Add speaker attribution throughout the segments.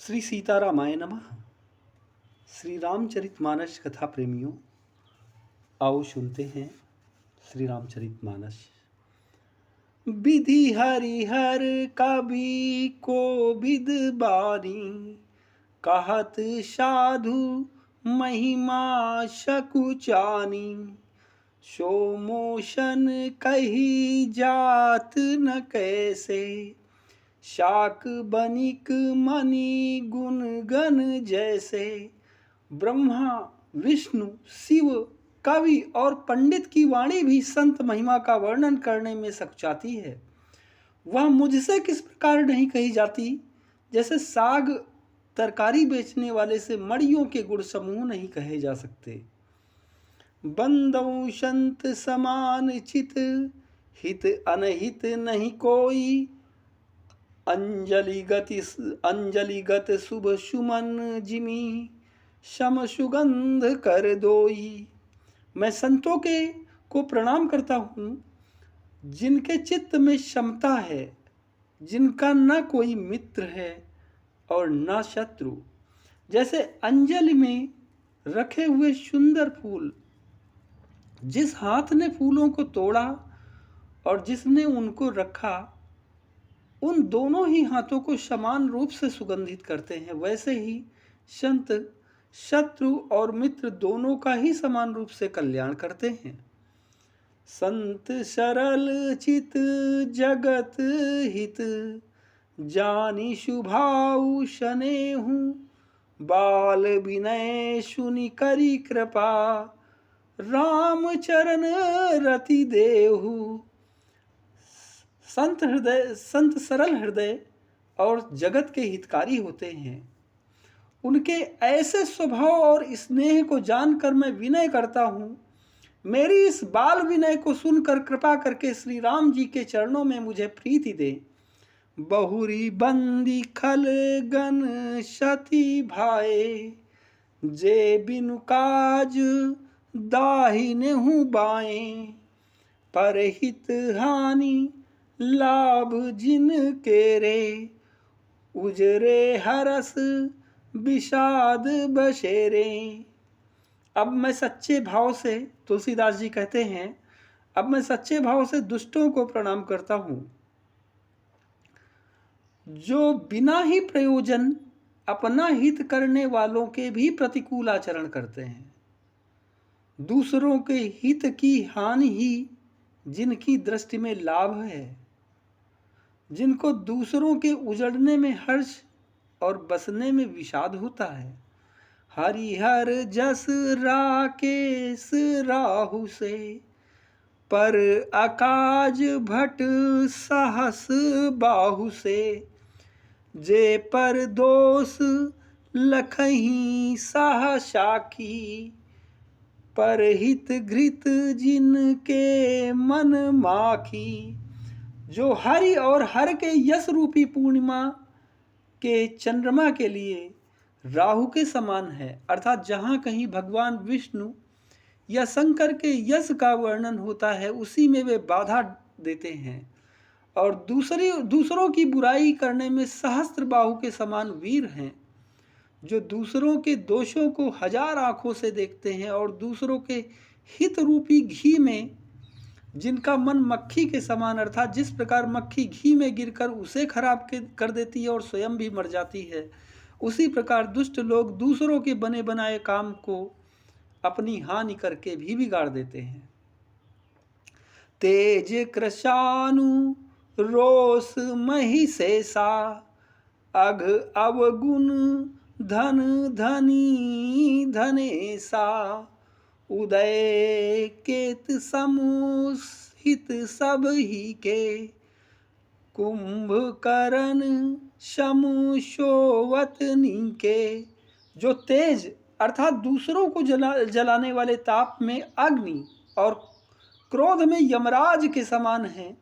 Speaker 1: श्री सीतारामाय नमः। श्री रामचरितमानस कथा प्रेमियों, आओ सुनते हैं श्री रामचरितमानस। विधि हरिहर कवि को विद बानी, कहत साधु महिमा सकुचानी। सो मोशन कही जात न कैसे, शाक बनिक मणि गुण गण जैसे। ब्रह्मा, विष्णु, शिव, कवि और पंडित की वाणी भी संत महिमा का वर्णन करने में सकुचाती है। वह मुझसे किस प्रकार नहीं कही जाती, जैसे साग तरकारी बेचने वाले से मड़ियों के गुण समूह नहीं कहे जा सकते। बंदौ संत समान चित, हित अनहित नहीं कोई। अंजलिगत शुभ सुमन जिमी, सम सुगंध कर दोई। मैं संतों को प्रणाम करता हूँ, जिनके चित्त में समता है, जिनका न कोई मित्र है और न शत्रु। जैसे अंजलि में रखे हुए सुंदर फूल, जिस हाथ ने फूलों को तोड़ा और जिसने उनको रखा, उन दोनों ही हाथों को समान रूप से सुगंधित करते हैं, वैसे ही संत शत्रु और मित्र दोनों का ही समान रूप से कल्याण करते हैं। संत सरल चित जगत हित, जानी शुभाऊ सनेहु। बाल विनय सुनि करी कृपा, राम चरण रति देहु। संत सरल हृदय और जगत के हितकारी होते हैं। उनके ऐसे स्वभाव और स्नेह को जानकर मैं विनय करता हूँ। मेरी इस बाल विनय को सुनकर कृपा करके श्री राम जी के चरणों में मुझे प्रीति दे। बहुरी बंदी खल गन सती भाए, जे बिनु काज दाहिने हूँ बाएं। पर हित हानि लाभ जिन के रे, उजरे हरस विषाद बसेरे। अब मैं सच्चे भाव से, तुलसीदास जी कहते हैं, अब मैं सच्चे भाव से दुष्टों को प्रणाम करता हूँ, जो बिना ही प्रयोजन अपना हित करने वालों के भी प्रतिकूल आचरण करते हैं। दूसरों के हित की हानि ही जिनकी दृष्टि में लाभ है, जिनको दूसरों के उजड़ने में हर्ष और बसने में विषाद होता है। हरिहर जस राकेश राहु से, पर अकाज भट साहस बाहु से। जे पर दोष लखही साह साखी, पर हित घृत जिनके मन माखी। जो हरि और हर के यश रूपी पूर्णिमा के चंद्रमा के लिए राहु के समान है, अर्थात जहाँ कहीं भगवान विष्णु या शंकर के यश का वर्णन होता है, उसी में वे बाधा देते हैं। और दूसरों की बुराई करने में सहस्त्र बाहु के समान वीर हैं, जो दूसरों के दोषों को हजार आंखों से देखते हैं और दूसरों के हित रूपी घी में जिनका मन मक्खी के समान, अर्थात जिस प्रकार मक्खी घी में गिरकर उसे खराब कर देती है और स्वयं भी मर जाती है, उसी प्रकार दुष्ट लोग दूसरों के बने बनाए काम को अपनी हानि करके भी बिगाड़ देते हैं। तेज कृशानु रोष मही शेषा, अघ अवगुण धन धनी धनेशा। उदय केत समुहित सब ही के, कुंभकर्ण समु सोवत नीके। जो तेज अर्थात दूसरों को जलाने वाले ताप में अग्नि और क्रोध में यमराज के समान हैं,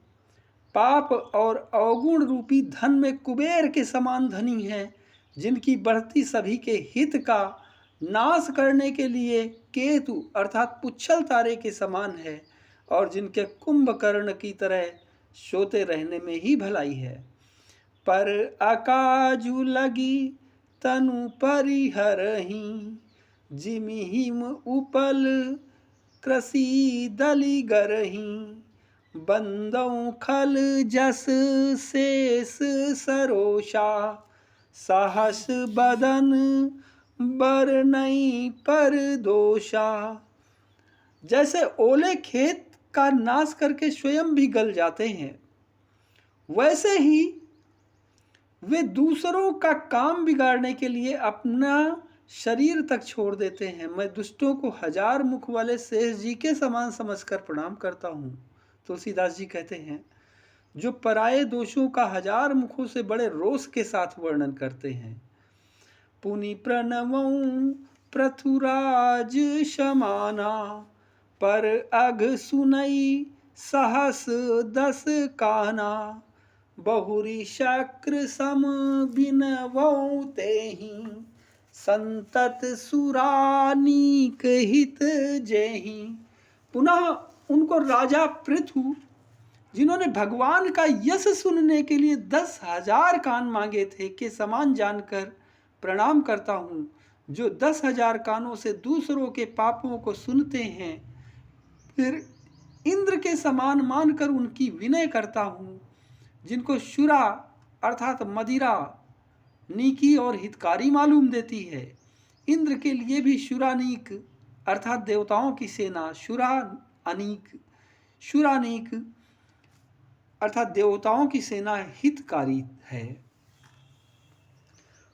Speaker 1: पाप और अवगुण रूपी धन में कुबेर के समान धनी हैं, जिनकी बढ़ती सभी के हित का नाश करने के लिए केतु अर्थात पुच्छल तारे के समान है, और जिनके कुंभकर्ण की तरह सोते रहने में ही भलाई है। पर अकाजु लगी तनु परिहरहि, जिमि हिम उपल कृषि दलि गरहि, बंदौ खल जस शेष सरोषा, सहस बदन बरनई पर दोषा। जैसे ओले खेत का नाश करके स्वयं भी गल जाते हैं, वैसे ही वे दूसरों का काम बिगाड़ने के लिए अपना शरीर तक छोड़ देते हैं। मैं दुष्टों को हजार मुख वाले शेष जी के समान समझकर प्रणाम करता हूँ। तुलसीदास जी कहते हैं, जो पराये दोषों का हजार मुखों से बड़े रोष के साथ वर्णन करते हैं। पुनि प्रणवं पृथुराज समाना, पर अघ सुनई सहस दस काना, बहुरी शक्र सम बिनवौ तेहि, संतत सुरानीक हित जेहि। पुनः उनको राजा पृथु, जिन्होंने भगवान का यश सुनने के लिए 10,000 कान मांगे थे, के समान जानकर प्रणाम करता हूँ। जो 10,000 कानों से दूसरों के पापों को सुनते हैं, फिर इंद्र के समान मानकर उनकी विनय करता हूँ। जिनको शुरा अर्थात मदिरा नीकी और हितकारी मालूम देती है। इंद्र के लिए भी शुरानीक अर्थात देवताओं की सेना, शुरानीक अर्थात देवताओं की सेना हितकारी है।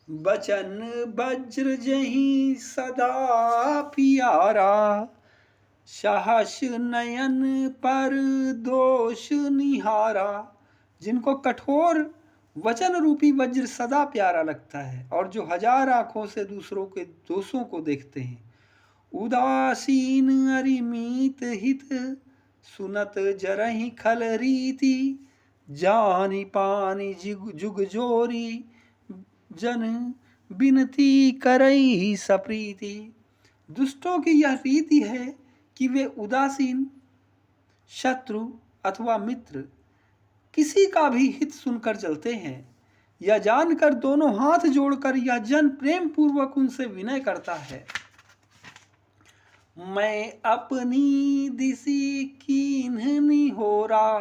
Speaker 1: बचन वज्र जहि सदा पियारा, सहस नयन पर दोष निहारा। जिनको कठोर वचन रूपी वज्र सदा प्यारा लगता है और जो हजार आंखों से दूसरों के दोषों को देखते हैं। उदासीन अरिमीत हित, सुनत जरहि खल रीति, जानि पानि जुग जोरी, जन बिनती करई सप्रीति। दुष्टों की यह रीति है कि वे उदासीन, शत्रु अथवा मित्र किसी का भी हित सुनकर चलते हैं। यह जानकर दोनों हाथ जोड़कर यह जन प्रेम पूर्वक उनसे विनय करता है। मैं अपनी दिशि कीन्हनि होरा,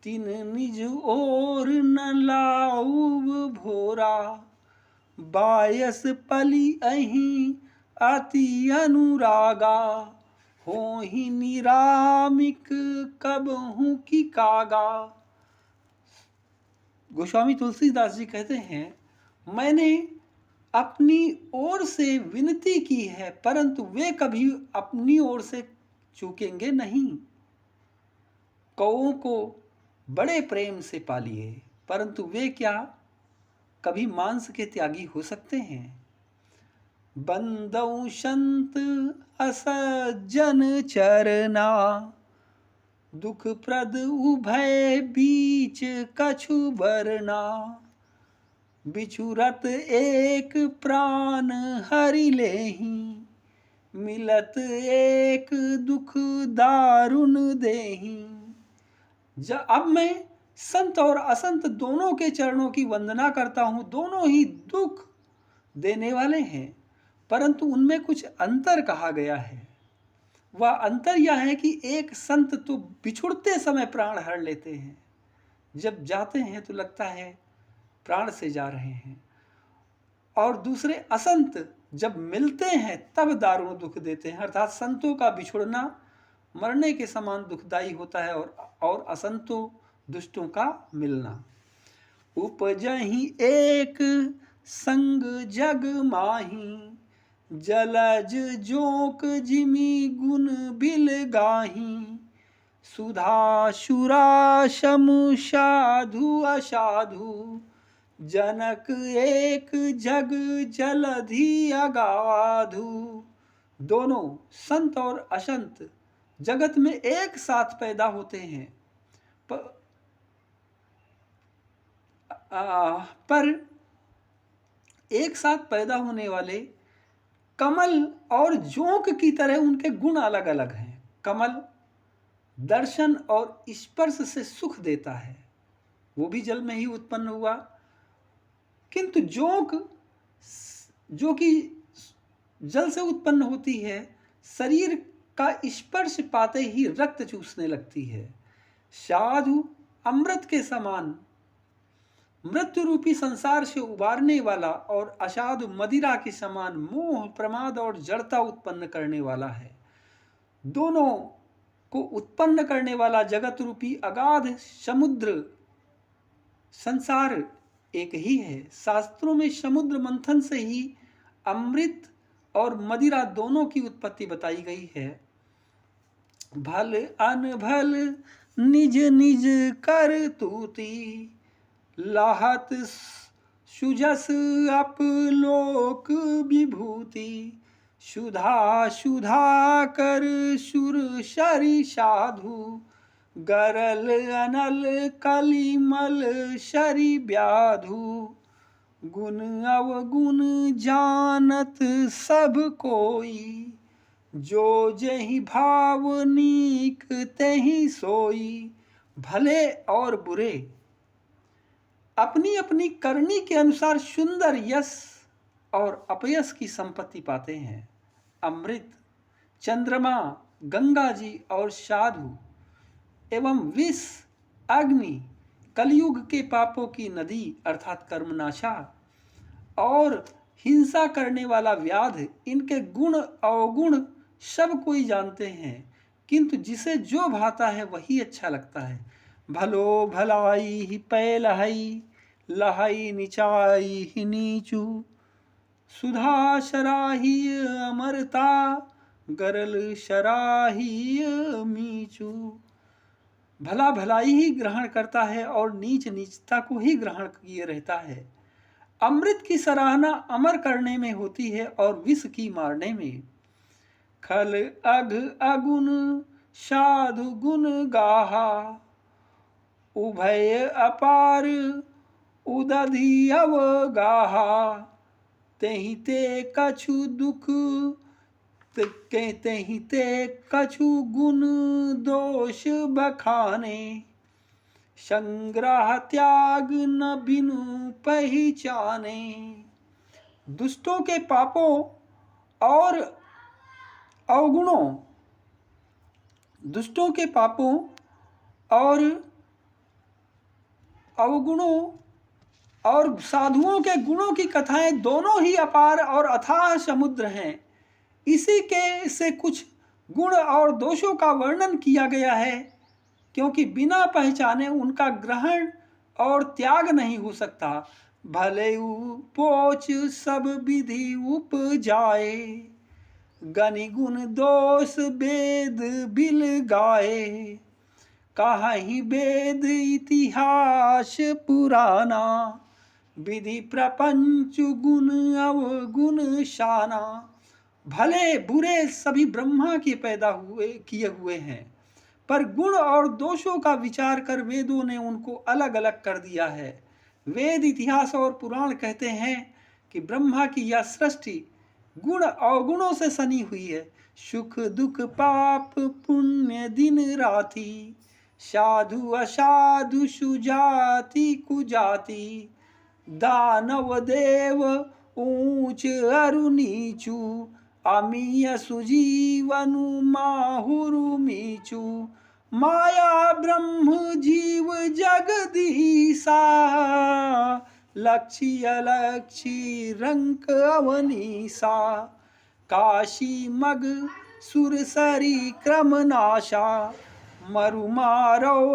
Speaker 1: तिन निज ओर न लाऊब भोरा, बायस पली अहि अति अनुरागा, होहि निरामिक कबहु की कागा। गोस्वामी तुलसीदास जी कहते हैं, मैंने अपनी ओर से विनती की है, परंतु वे कभी अपनी ओर से चूकेंगे नहीं। कौओं को बड़े प्रेम से पालिए, परंतु वे क्या कभी मांस के त्यागी हो सकते हैं। बंदौ संत असज्जन चरना, दुख प्रद उभय बीच कछु बरना, बिछुरत एक प्राण हरि लेहि, मिलत एक दुख दारुण देहि। अब मैं संत और असंत दोनों के चरणों की वंदना करता हूँ। दोनों ही दुख देने वाले हैं, परंतु उनमें कुछ अंतर कहा गया है। वह अंतर यह है कि एक संत तो बिछुड़ते समय प्राण हर लेते हैं, जब जाते हैं तो लगता है प्राण से जा रहे हैं, और दूसरे असंत जब मिलते हैं तब दारुण दुख देते हैं। अर्थात संतों का बिछुड़ना मरने के समान दुखदायी होता है, और असंतों दुष्टों का मिलना। उपजहि एक संग जग माही, जलज जोक जिमि गुण बिल गाही, सुधा शुरा समु साधु असाधु, जनक एक जग जलधि अगाधु। दोनों संत और असंत जगत में एक साथ पैदा होते हैं, पर एक साथ पैदा होने वाले कमल और जोंक की तरह उनके गुण अलग अलग हैं। कमल दर्शन और स्पर्श से सुख देता है, वो भी जल में ही उत्पन्न हुआ, किंतु जोंक जो कि जल से उत्पन्न होती है, शरीर का स्पर्श पाते ही रक्त चूसने लगती है। साधु अमृत के समान मृत्यु रूपी संसार से उबारने वाला और असाधु मदिरा के समान मोह, प्रमाद और जड़ता उत्पन्न करने वाला है। दोनों को उत्पन्न करने वाला जगत रूपी अगाध समुद्र संसार एक ही है। शास्त्रों में समुद्र मंथन से ही अमृत और मदिरा दोनों की उत्पत्ति बताई गई है। भल अनभल निज निज कर तूती, लाहत सुजस अपलोक विभूति, सुधा सुधा कर सुर शरि साधु, गरल अनल कलिमल शरि व्याधु, गुण अवगुण जानत सब कोई, जो जहि भाव नीक तहि सोई। भले और बुरे अपनी अपनी करनी के अनुसार सुंदर यश और अपयश की संपत्ति पाते हैं। अमृत, चंद्रमा, गंगा जी और साधु एवं विष, अग्नि, कलयुग के पापों की नदी अर्थात कर्मनाशा और हिंसा करने वाला व्याध, इनके गुण अवगुण सब कोई जानते हैं, किंतु जिसे जो भाता है वही अच्छा लगता है। भलो भलाई ही पै लहई, लहई निचाई ही नीचू, सुधा शराही अमरता, गरल शराही मीचू। भला भलाई ही ग्रहण करता है और नीच नीचता को ही ग्रहण किए रहता है। अमृत की सराहना अमर करने में होती है और विष की मारने में। खल अघ अगुण साधु गुण गाहा, उभय अपार उदधि अवगाहा, तेहि ते कछु दुख तेहि ते कछु गुण दोष बखाने, संग्रह त्याग न बिनु पहचाने। दुष्टों के पापों और अवगुणों, दुष्टों के पापों और अवगुणों और साधुओं के गुणों की कथाएं दोनों ही अपार और अथाह समुद्र हैं। इसी के से कुछ गुण और दोषों का वर्णन किया गया है, क्योंकि बिना पहचाने उनका ग्रहण और त्याग नहीं हो सकता। भले पोच सब विधि उपजाए, गनि गुण दोष वेद बिल गाए, काहि वेद इतिहास पुराना, विधि प्रपंच गुण अवगुण शाना। भले बुरे सभी ब्रह्मा के पैदा किए हुए हैं, पर गुण और दोषों का विचार कर वेदों ने उनको अलग अलग कर दिया है। वेद, इतिहास और पुराण कहते हैं कि ब्रह्मा की यह सृष्टि गुण अवगुणों से सनी हुई है। सुख दुख पाप पुण्य दिन राति, साधु असाधु सुजाति कुजाति, दानव देव ऊंच अरु नीचू, अमीय सुजीवनु माहुरु मीचू, माया ब्रह्म जीव जगदीशा, लक्षी अलक्षी रंक अवनीसा, काशी मग सुरसरी क्रमनाशा, मरु मारव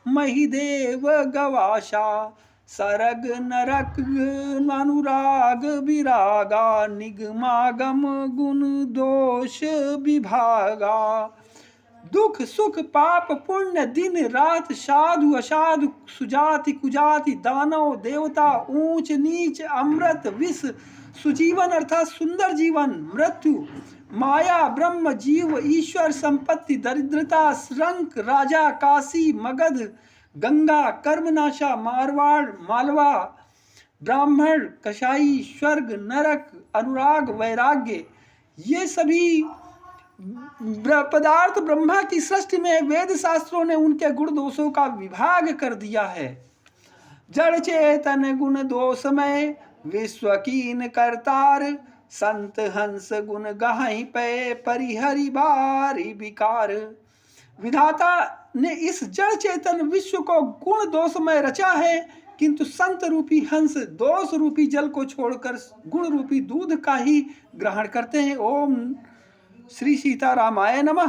Speaker 1: महिदेव गवाशा, सरग नरक अनुराग विरागा, निगमागम गुण दोष विभागा। दुख सुख पाप पुण्य दिन रात, साधु असाधु सुजाति कुजाति, दानव देवता ऊंच नीच, अमृत विष, सुजीवन अर्थात सुंदर जीवन, मृत्यु, माया ब्रह्म जीव ईश्वर, संपत्ति दरिद्रता, रंक राजा, काशी मगध गंगा, कर्मनाशा मारवाड़ मालवा, ब्राह्मण कसाई, स्वर्ग नरक, अनुराग वैराग्य, ये सभी पदार्थ ब्रह्मा की सृष्टि में वेद शास्त्रों ने उनके गुण दोषों का विभाग कर दिया है। जड़ चेतन गुण दोषमय, विश्व कीन करतार संत हंस गुण गाहि पे परिहरि बारी विकार। विधाता ने इस जड़ चेतन विश्व को गुण दोष में रचा है, किंतु संत रूपी हंस दोष रूपी जल को छोड़कर गुण रूपी दूध का ही ग्रहण करते हैं। ओम श्री सीतारामाय नमः।